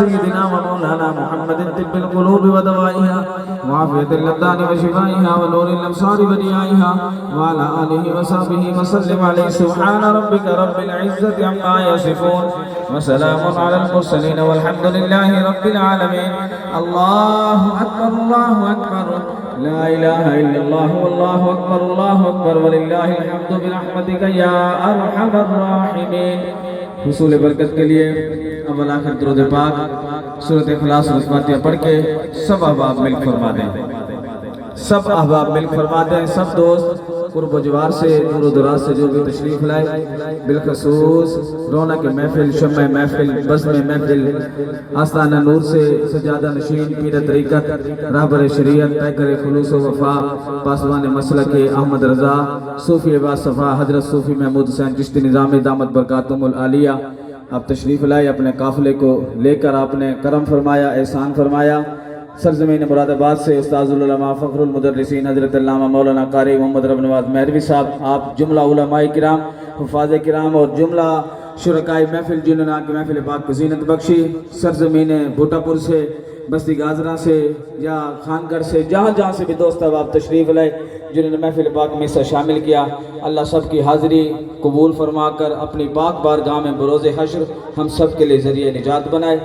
سيدنا ومولانا محمد طب القلوب ودوائها وعافية الأبدان وشفائها ونور الأبصار وديائها وعلى آله وصحبه وسلم عليه سبحان ربك رب العزة عما يصفون وسلام على المرسلين والحمد لله رب العالمين. الله أكبر الله أكبر لا إله إلا الله والله أكبر ولله الحمد برحمتك يا أرحم الراحمين. حصول برکت کے لیے اول آخر درود پاک سورۃ اخلاص اور فاتحہ پڑھ کے سب احباب مل فرما دیں، سب احباب مل فرما دیں، سب دوست قرب و جوار سے دور و دراز سے جو بھی تشریف لائے، بالخصوص رونق محفل، شمع محفل، بزم محفل، آستانہ نور سے سجادہ نشین، پیر طریقت، رہبر شریعت، پیکر خلوص و وفا، پاسبان مسلک احمد رضا، صوفی عباس صفا حضرت صوفی محمود حسین چشتی نظام دامت برکاتہم العالیہ، آپ تشریف لائے، اپنے قافلے کو لے کر آپ نے کرم فرمایا، احسان فرمایا. سرزمین مراد آباد سے استاذ العلماء فخر المدرسین حضرت علامہ مولانا قاری محمد رب نواز مہروی صاحب، آپ جملہ علماء کرام، حفاظ کرام اور جملہ شرکائے محفل جنہوں نے کی محفل پاک کو زینت بخشی، سرزمین بھوٹا پور سے، بستی گازرہ سے یا خانگڑھ سے، جہاں جہاں سے بھی دوست آپ تشریف لائے جنہوں نے محفل پاک میں سے شامل کیا، اللہ سب کی حاضری قبول فرما کر اپنی پاک بارگاہ میں بروز حشر ہم سب کے لیے ذریعہ نجات بنائے.